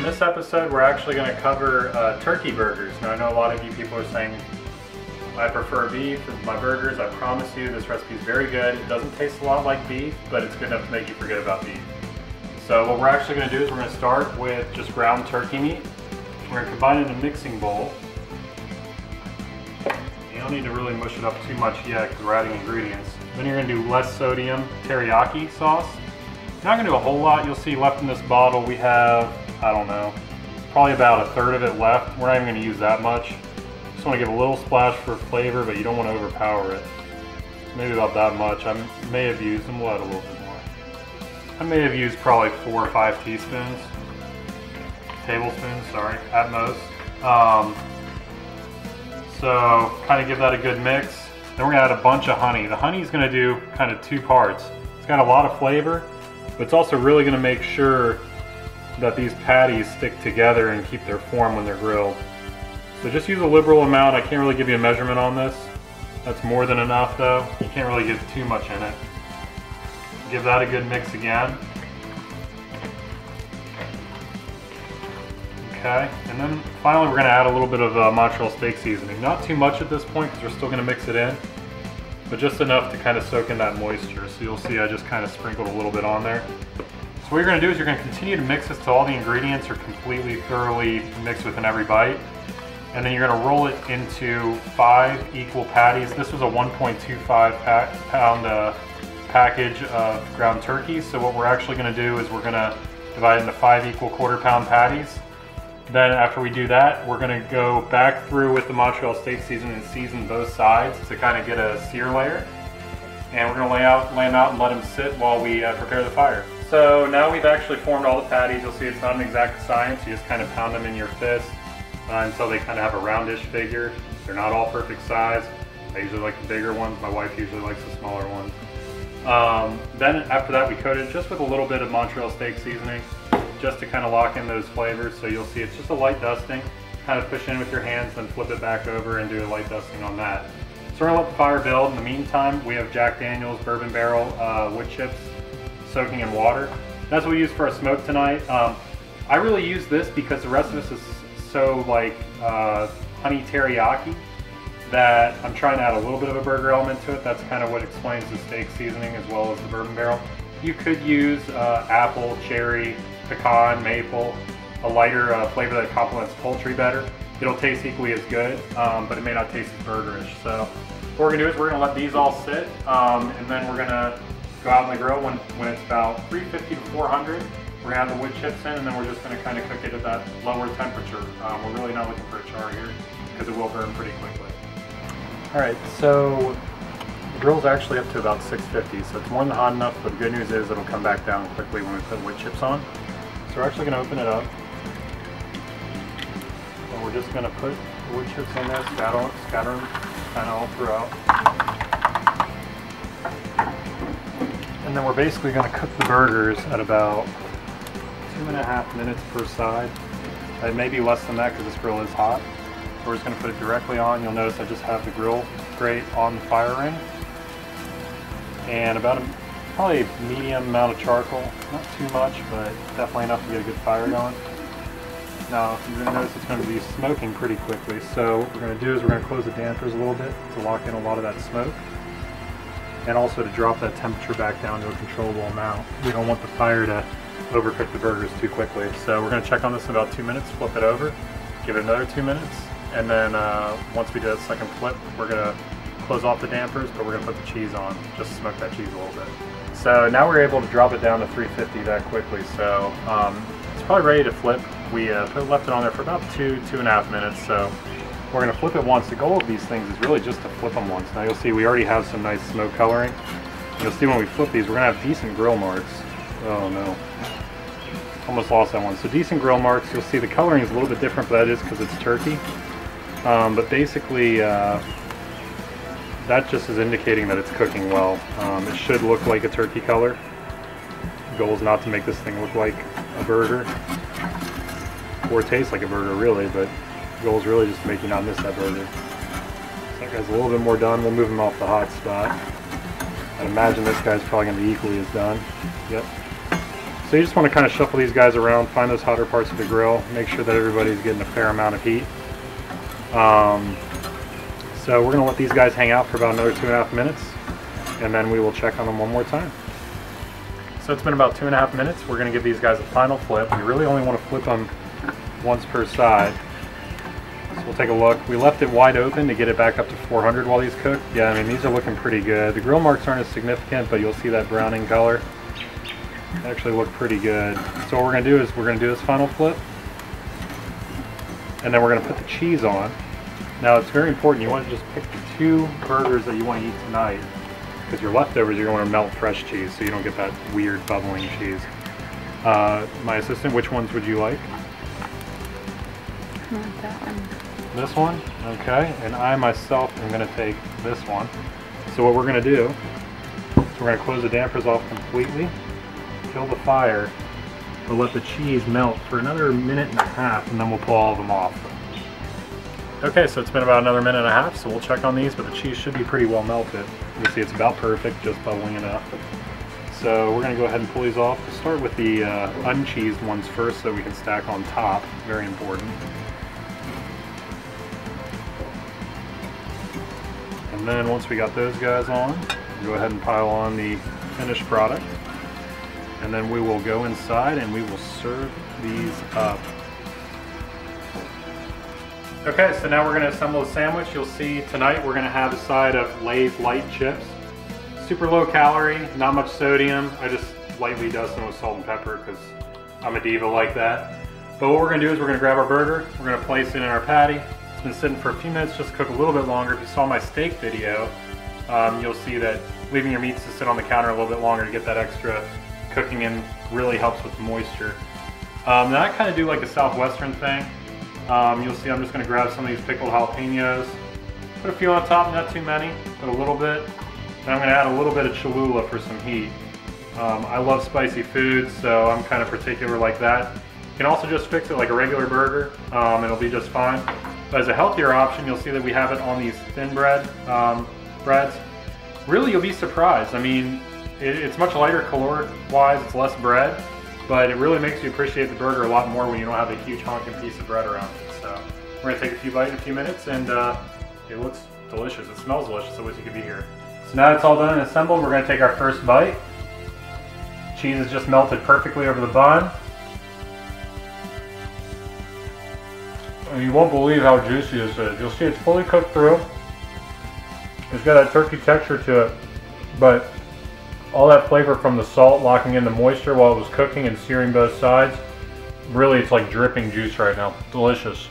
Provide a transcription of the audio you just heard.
this episode, we're actually going to cover turkey burgers. Now, I know a lot of you people are saying, I prefer beef with my burgers. I promise you, this recipe is very good. It doesn't taste a lot like beef, but it's good enough to make you forget about beef. So what we're actually going to do is we're going to start with just ground turkey meat. We're going to combine it in a mixing bowl. You don't need to really mush it up too much yet because we're adding ingredients. Then you're going to do less sodium teriyaki sauce. Not going to do a whole lot. You'll see left in this bottle we have, I don't know, probably about a third of it left. We're not even going to use that much. Just want to give a little splash for flavor, but you don't want to overpower it. Maybe about that much. I may have used, and we'll add a little bit more. I may have used probably 4 or 5 teaspoons. Tablespoons, sorry, at most. So kind of give that a good mix. Then we're going to add a bunch of honey. The honey is going to do kind of 2 parts. It's got a lot of flavor, but it's also really going to make sure that these patties stick together and keep their form when they're grilled. So just use a liberal amount. I can't really give you a measurement on this. That's more than enough though. You can't really get too much in it. Give that a good mix again. Okay, and then finally we're going to add a little bit of Montreal steak seasoning. Not too much at this point because we're still going to mix it in, but just enough to kind of soak in that moisture. So you'll see I just kind of sprinkled a little bit on there. So what you're going to do is you're going to continue to mix this till all the ingredients are completely, thoroughly mixed within every bite. And then you're going to roll it into 5 equal patties. This was a 1.25 pound package of ground turkey. So what we're actually going to do is we're going to divide it into 5 equal quarter-pound patties. Then after we do that, we're going to go back through with the Montreal steak seasoning and season both sides to kind of get a sear layer. And we're going to lay them out and let them sit while we prepare the fire. So now we've actually formed all the patties. You'll see it's not an exact science. You just kind of pound them in your fist until they kind of have a roundish figure. They're not all perfect size. I usually like the bigger ones. My wife usually likes the smaller ones. Then after that, we coat it just with a little bit of Montreal steak seasoning, just to kind of lock in those flavors. So you'll see it's just a light dusting. Kind of push in with your hands, then flip it back over and do a light dusting on that. So we're gonna let the fire build. In the meantime, we have Jack Daniel's bourbon barrel wood chips soaking in water. That's what we use for our smoke tonight. I really use this because the rest of this is so like honey teriyaki that I'm trying to add a little bit of a burger element to it. That's kind of what explains the steak seasoning as well as the bourbon barrel. You could use apple, cherry, pecan, maple, a lighter flavor that complements poultry better. It'll taste equally as good, but it may not taste as burgerish. So what we're gonna do is we're gonna let these all sit, and then we're gonna go out on the grill when it's about 350 to 400. We're gonna have the wood chips in, and then we're just gonna kind of cook it at that lower temperature. We're really not looking for a char here because it will burn pretty quickly. All right, so the grill's actually up to about 650, so it's more than hot enough, but the good news is it'll come back down quickly when we put wood chips on. So we're actually gonna open it up. And we're just gonna put the wood chips in there, scatter them kind of all throughout. And then we're basically gonna cook the burgers at about 2.5 minutes per side. Maybe less than that because this grill is hot. We're just gonna put it directly on. You'll notice I just have the grill grate on the fire ring. And about probably a medium amount of charcoal. Not too much, but definitely enough to get a good fire going. Now, you're gonna notice it's gonna be smoking pretty quickly. So what we're gonna do is we're gonna close the dampers a little bit to lock in a lot of that smoke. And also to drop that temperature back down to a controllable amount. We don't want the fire to overcook the burgers too quickly. So we're gonna check on this in about 2 minutes, flip it over, give it another 2 minutes. And then once we do that second flip, we're gonna close off the dampers, but we're gonna put the cheese on, just to smoke that cheese a little bit. So now we're able to drop it down to 350 that quickly. So it's probably ready to flip. We left it on there for about 2.5 minutes. So we're gonna flip it once. The goal of these things is really just to flip them once. Now you'll see we already have some nice smoke coloring. You'll see when we flip these, we're gonna have decent grill marks. Oh no. Almost lost that one. So decent grill marks. You'll see the coloring is a little bit different, but that is because it's turkey. But basically, that just is indicating that it's cooking well. It should look like a turkey color. The goal is not to make this thing look like a burger, or taste like a burger really, but the goal is really just to make you not miss that burger. So that guy's a little bit more done. We'll move him off the hot spot. I'd imagine this guy's probably going to be equally as done. Yep. So you just want to kind of shuffle these guys around, find those hotter parts of the grill, make sure that everybody's getting a fair amount of heat. So we're going to let these guys hang out for about another 2.5 minutes, and then we will check on them one more time. So it's been about 2.5 minutes. We're going to give these guys a final flip. We really only want to flip them once per side. So we'll take a look. We left it wide open to get it back up to 400 while these cook. Yeah, I mean, these are looking pretty good. The grill marks aren't as significant, but you'll see that browning color. They actually look pretty good. So what we're going to do is we're going to do this final flip, and then we're going to put the cheese on. Now it's very important, you want to just pick the 2 burgers that you want to eat tonight, because your leftovers you're going to want to melt fresh cheese so you don't get that weird bubbling cheese. My assistant, which ones would you like? I want that one. This one? Okay, and I myself am going to take this one. So what we're going to do is we're going to close the dampers off completely, kill the fire, we'll let the cheese melt for another 1.5 minutes, and then we'll pull all of them off. Okay, so it's been about another 1.5 minutes, so we'll check on these, but the cheese should be pretty well melted. You see it's about perfect, just bubbling enough. So we're going to go ahead and pull these off. We'll start with the uncheesed ones first so we can stack on top. Very important. And then once we got those guys on, we'll go ahead and pile on the finished product. And then we will go inside and we will serve these up. Okay, so now we're going to assemble a sandwich. You'll see tonight we're going to have a side of Lay's light chips. Super low calorie, not much sodium. I just lightly dust them with salt and pepper because I'm a diva like that. But what we're going to do is we're going to grab our burger, we're going to place it in our patty. It's been sitting for a few minutes, just cook a little bit longer. If you saw my steak video, you'll see that leaving your meats to sit on the counter a little bit longer to get that extra cooking in really helps with moisture. Now I kind of do like a southwestern thing. You'll see I'm just going to grab some of these pickled jalapeños, put a few on top, not too many, but a little bit. And I'm going to add a little bit of Cholula for some heat. I love spicy food, so I'm kind of particular like that. You can also just fix it like a regular burger, it'll be just fine. But as a healthier option, you'll see that we have it on these thin breads. Really, you'll be surprised. I mean, it's much lighter caloric-wise, it's less bread, but it really makes you appreciate the burger a lot more when you don't have a huge honking piece of bread around it. So we're going to take a few bites in a few minutes, and it looks delicious. It smells delicious. I wish you could be here. So now it's all done and assembled, we're going to take our first bite. Cheese is just melted perfectly over the bun. And you won't believe how juicy this is. You'll see it's fully cooked through. It's got that turkey texture to it, but all that flavor from the salt locking in the moisture while it was cooking and searing both sides. Really, it's like dripping juice right now. Delicious.